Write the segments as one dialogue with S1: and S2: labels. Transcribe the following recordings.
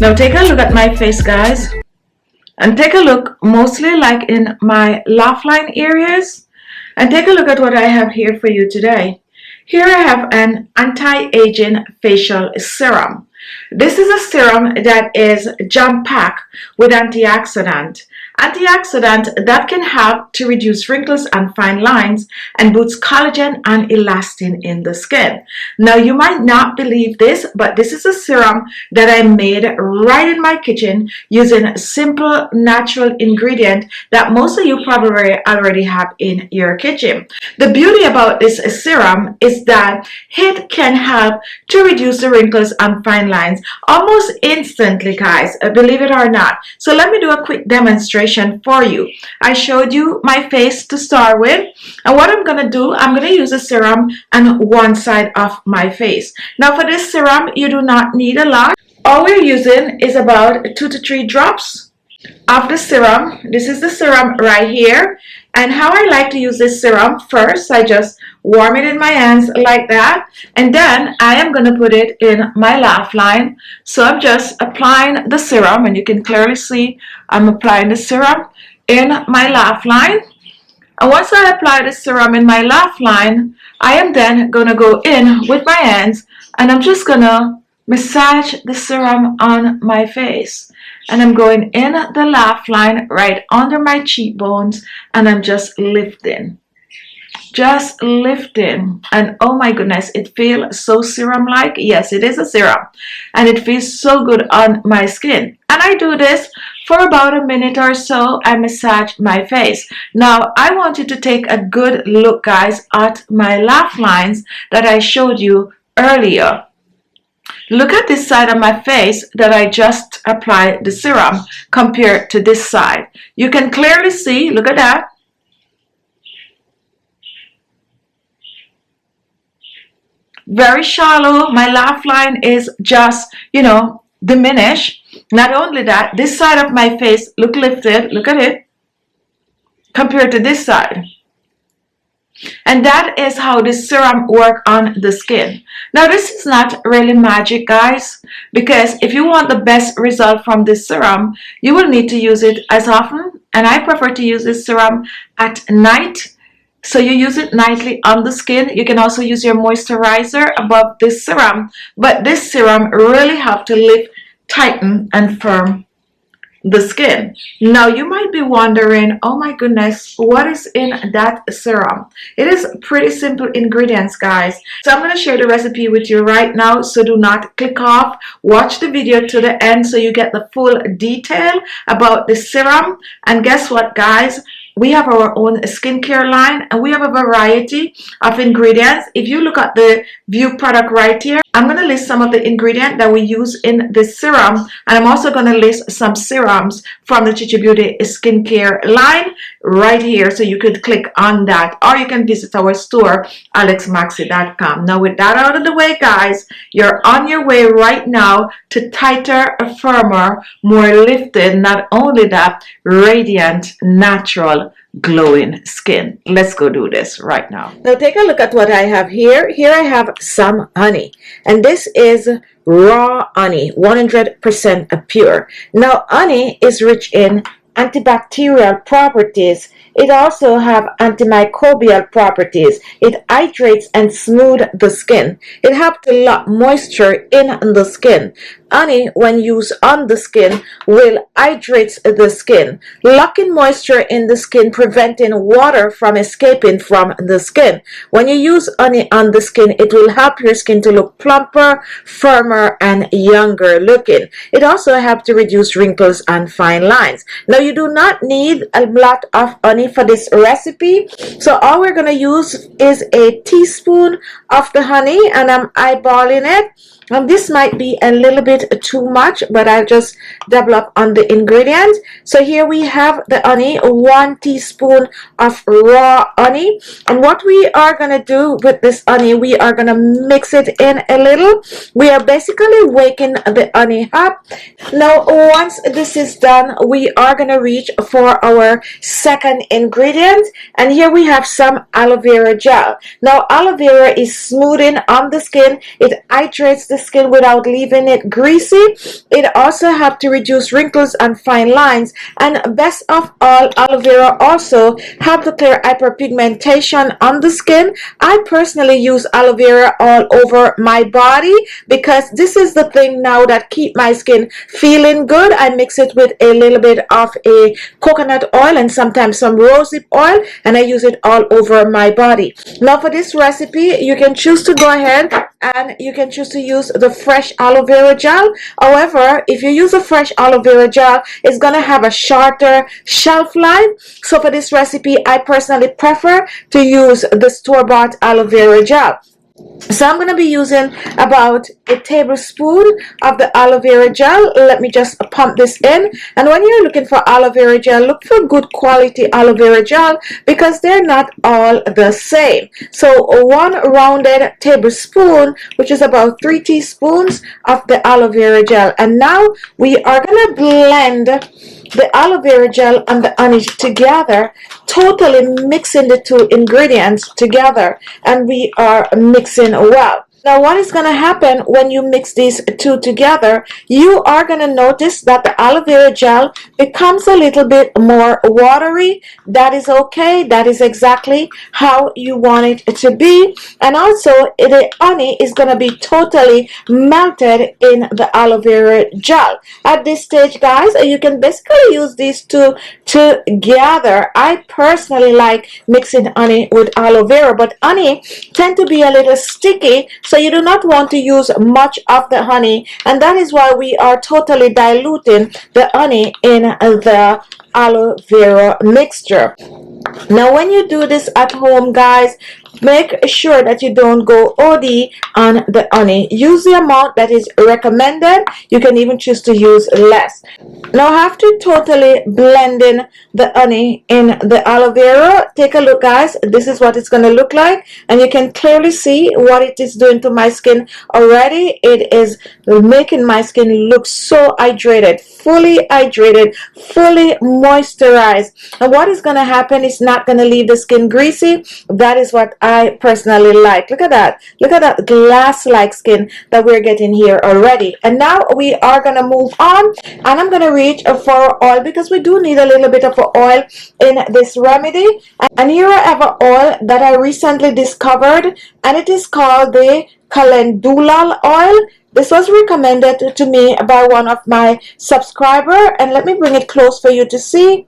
S1: Now take a look at my face, guys, and take a look mostly like in my laugh line areas, and take a look at what I have here for you today. Here I have an anti-aging facial serum. This is a serum that is jam-packed with antioxidant that can help to reduce wrinkles and fine lines and boosts collagen and elastin in the skin. Now you might not believe this, but this is a serum that I made right in my kitchen using simple natural ingredient that most of you probably already have in your kitchen. The beauty about this serum is that it can help to reduce the wrinkles and fine lines almost instantly, guys, believe it or not. So let me do a quick demonstration for you. I showed you my face to start with, and what I'm gonna do, I'm gonna use a serum on one side of my face. Now for this serum, you do not need a lot. All we're using is about 2 to 3 drops of the serum. This is the serum right here, and how I like to use this serum, first I just warm it in my hands like that, and then I am going to put it in my laugh line. So I'm just applying the serum, and you can clearly see I'm applying the serum in my laugh line. And once I apply the serum in my laugh line, I am then going to go in with my hands, and I'm just going to massage the serum on my face. And I'm going in the laugh line right under my cheekbones, and I'm just lifting, and oh my goodness, it feels so serum like. Yes, it is a serum, and it feels so good on my skin. And I do this for about a minute or so. I massage my face. Now I want you to take a good look, guys, at my laugh lines that I showed you earlier. Look at this side of my face that I just applied the serum compared to this side. You can clearly see, look at that. Very shallow. My laugh line is just, diminished. Not only that, this side of my face look lifted, look at it, compared to this side. And that is how this serum works on the skin. Now this is not really magic, guys, because if you want the best result from this serum, you will need to use it as often, and I prefer to use this serum at night. So you use it nightly on the skin. You can also use your moisturizer above this serum, but this serum really helps to lift, tighten, and firm the skin. Now you might be wondering, oh my goodness, what is in that serum? It is pretty simple ingredients, guys. So I'm going to share the recipe with you right now, so do not click off. Watch the video to the end so you get the full detail about the serum. And guess what, guys? We have our own skincare line, and we have a variety of ingredients. If you look at the view product right here, I'm going to list some of the ingredients that we use in this serum, and I'm also going to list some serums from the Khichi Beauty skincare line right here, so you could click on that, or you can visit our store, ALESMAXii.com. Now with that out of the way, guys, you're on your way right now to tighter, firmer, more lifted, not only that, radiant, natural, glowing skin. Let's go do this right now. Now take a look at what I have here. Here I have some honey, and this is raw honey, 100% pure. Now honey is rich in antibacterial properties. It also have antimicrobial properties. It hydrates and smooths the skin. It helps to lock moisture in the skin. Honey, when used on the skin, will hydrate the skin, locking moisture in the skin, preventing water from escaping from the skin. When you use honey on the skin, it will help your skin to look plumper, firmer, and younger looking. It also helps to reduce wrinkles and fine lines. Now, you do not need a lot of honey for this recipe, so all we're going to use is a teaspoon of the honey, and I'm eyeballing it. And this might be a little bit too much, but I'll just double up on the ingredients. So here we have the honey, 1 teaspoon of raw honey. And what we are going to do with this honey, we are going to mix it in a little. We are basically waking the honey up. Now, once this is done, we are going to reach for our second ingredient. And here we have some aloe vera gel. Now, aloe vera is smoothing on the skin. It hydrates the the skin without leaving it greasy. It also helps to reduce wrinkles and fine lines. And best of all, aloe vera also helps to clear hyperpigmentation on the skin. I personally use aloe vera all over my body because this is the thing now that keep my skin feeling good. I mix it with a little bit of a coconut oil and sometimes some rosehip oil, and I use it all over my body. Now for this recipe, you can choose to go ahead and you can choose to use the fresh aloe vera gel. However, if you use a fresh aloe vera gel, it's going to have a shorter shelf life. So for this recipe, I personally prefer to use the store-bought aloe vera gel. So I'm going to be using about a tablespoon of the aloe vera gel. Let me just pump this in. And when you're looking for aloe vera gel, look for good quality aloe vera gel because they're not all the same. So 1 rounded tablespoon, which is about 3 teaspoons of the aloe vera gel. And now we are going to blend the aloe vera gel and the honey together, totally mixing the two ingredients together, and we are mixing well. Now what is going to happen when you mix these two together, you are going to notice that the aloe vera gel becomes a little bit more watery. That is okay. That is exactly how you want it to be. And also the honey is going to be totally melted in the aloe vera gel. At this stage, guys, you can basically use these two together. I personally like mixing honey with aloe vera, but honey tend to be a little sticky, so you do not want to use much of the honey, and that is why we are totally diluting the honey in the aloe vera mixture. Now when you do this at home, guys, make sure that you don't go OD on the honey. Use the amount that is recommended. You can even choose to use less. Now after totally blending the honey in the aloe vera, take a look, guys. This is what it's going to look like, and you can clearly see what it is doing to my skin already. It is making my skin look so hydrated, fully moisturized. And what is going to happen is not going to leave the skin greasy. That is what I personally like. Look at that. Look at that glass-like skin that we're getting here already. And now we are going to move on, and I'm going to reach for oil because we do need a little bit of oil in this remedy. And here I have an oil that I recently discovered, and it is called the calendula oil. This was recommended to me by one of my subscribers, and let me bring it close for you to see.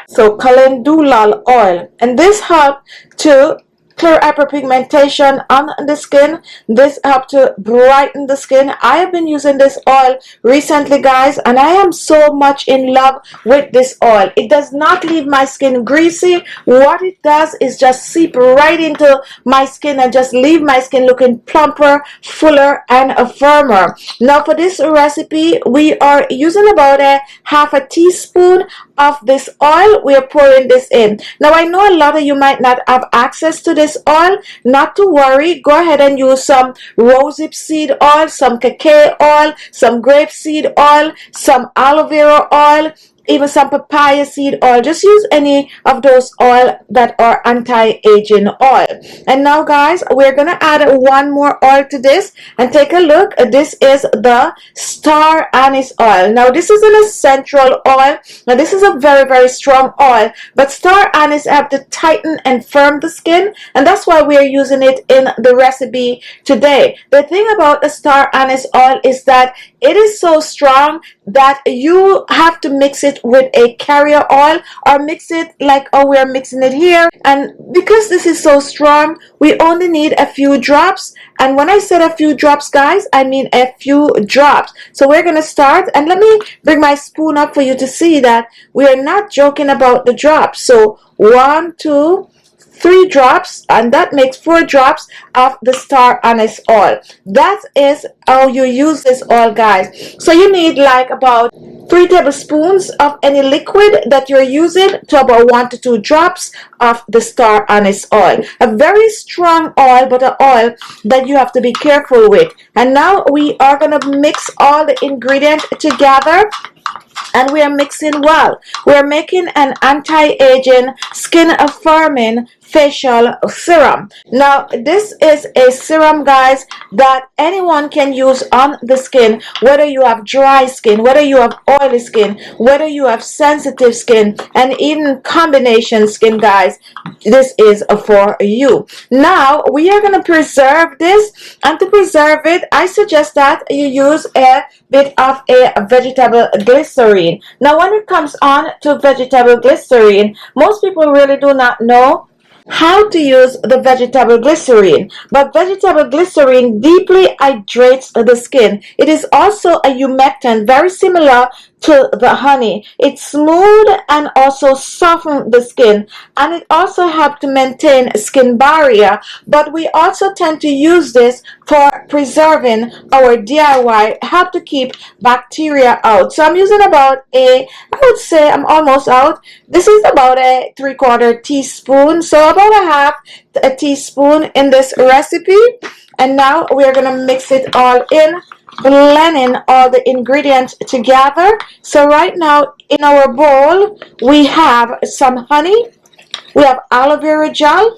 S1: So calendula oil, and this helps to clear hyperpigmentation on the skin. This helps to brighten the skin. I have been using this oil recently, guys, and I am so much in love with this oil. It does not leave my skin greasy. What it does is just seep right into my skin and just leave my skin looking plumper, fuller, and firmer. Now for this recipe, we are using about a half a teaspoon of this oil. We are pouring this in. Now I know a lot of you might not have access to this oil. Not to worry, go ahead and use some rosehip seed oil, some cacao oil, some grapeseed oil, some aloe vera oil, even some papaya seed oil. Just use any of those oil that are anti-aging oil. And now, guys, we're gonna add one more oil to this, and take a look. This is the star anise oil. Now this is an essential oil. Now this is a very strong oil, but star anise have to tighten and firm the skin, and that's why we are using it in the recipe today. The thing about the star anise oil is that it is so strong that you have to mix it with a carrier oil, or mix it like we're mixing it here. And because this is so strong, we only need a few drops. And when I said a few drops, guys, I mean a few drops. So we're gonna start, and let me bring my spoon up for you to see that we are not joking about the drops. So 1, 2, 3 drops, and that makes 4 drops of the star anise oil. That is how you use this oil, guys. So you need like about 3 tablespoons of any liquid that you're using to about 1 to 2 drops of the star anise oil. A very strong oil, but an oil that you have to be careful with. And now we are going to mix all the ingredients together, and we are mixing well. We are making an anti-aging, skin affirming facial serum. Now this is a serum, guys, that anyone can use on the skin, whether you have dry skin, whether you have oily skin, whether you have sensitive skin, and even combination skin, guys. This is for you. Now we are going to preserve this, and to preserve it, I suggest that you use a bit of a vegetable glycerine. Now when it comes on to vegetable glycerine, most people really do not know how to use the vegetable glycerine, but vegetable glycerine deeply hydrates the skin. It is also a humectant, very similar to the honey. It smooth and also soften the skin, and it also helps to maintain skin barrier. But we also tend to use this for preserving our DIY, help to keep bacteria out. So I'm using about I would say I'm almost out. This is about a 3/4 teaspoon, so about a teaspoon in this recipe. And now we are gonna mix it all in, blending all the ingredients together. So right now in our bowl we have some honey, we have aloe vera gel,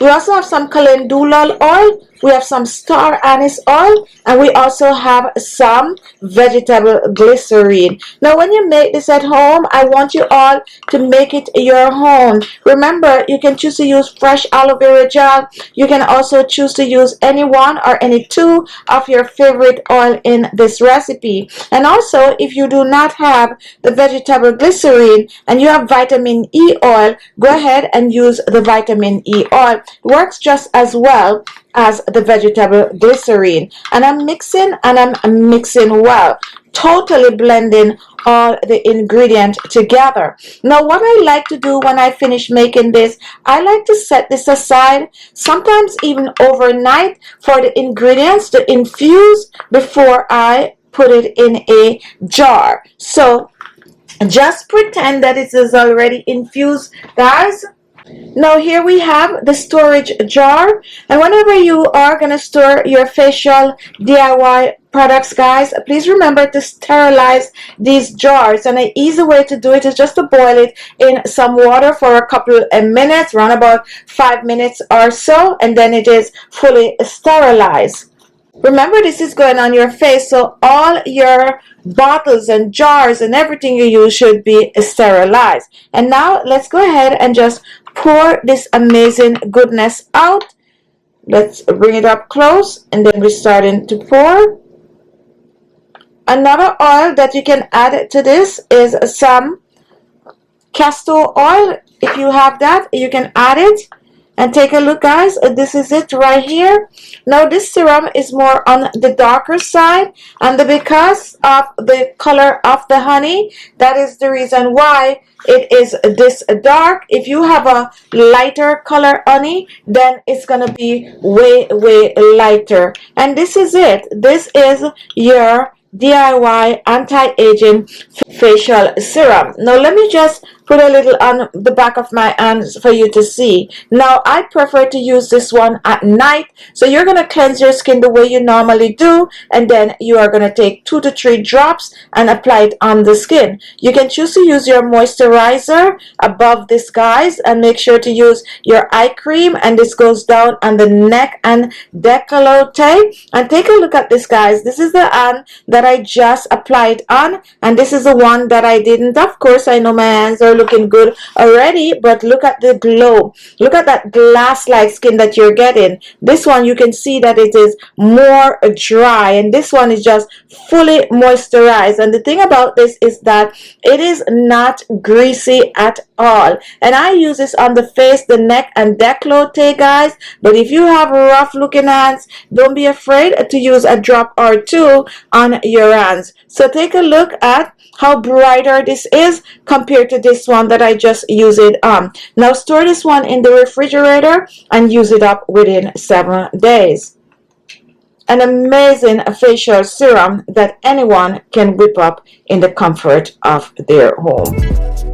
S1: we also have some calendula oil, we have some star anise oil, and we also have some vegetable glycerine. Now when you make this at home, I want you all to make it your own. Remember, you can choose to use fresh aloe vera gel. You can also choose to use any one or any two of your favorite oil in this recipe. And also, if you do not have the vegetable glycerine and you have vitamin E oil, go ahead and use the vitamin E oil. It works just as well as the vegetable glycerine. And I'm mixing well, totally blending all the ingredients together. Now what I like to do when I finish making this, I like to set this aside, sometimes even overnight, for the ingredients to infuse before I put it in a jar. So just pretend that it is already infused, guys. Now here we have the storage jar, and whenever you are going to store your facial DIY products, guys, please remember to sterilize these jars. And an easy way to do it is just to boil it in some water for a couple of minutes, around about 5 minutes or so, and then it is fully sterilized. Remember, this is going on your face, so all your bottles and jars and everything you use should be sterilized. And now let's go ahead and just pour this amazing goodness out. Let's bring it up close, and then we're starting to pour. Another oil that you can add to this is some castor oil. If you have that, you can add it. And take a look, guys, this is it right here. Now this serum is more on the darker side, and because of the color of the honey, that is the reason why it is this dark. If you have a lighter color honey, then it's gonna be way lighter. And this is it. This is your DIY anti-aging facial serum. Now let me just put a little on the back of my hands for you to see. Now I prefer to use this one at night. So you're going to cleanse your skin the way you normally do, and then you are going to take 2 to 3 drops and apply it on the skin. You can choose to use your moisturizer above this, guys, and make sure to use your eye cream, and this goes down on the neck and décolleté. And take a look at this, guys. This is the hand that I just applied on, and this is the one that I didn't. Of course, I know my hands are looking good already, but look at the glow. Look at that glass-like skin that you're getting. This one, you can see that it is more dry, and this one is just fully moisturized. And the thing about this is that it is not greasy at all. And I use this on the face, the neck, and décolleté, guys. But if you have rough looking hands, don't be afraid to use a drop or two on your hands. So take a look at how brighter this is compared to this one that I just used it on. Now store this one in the refrigerator and use it up within 7 days. An amazing facial serum that anyone can whip up in the comfort of their home.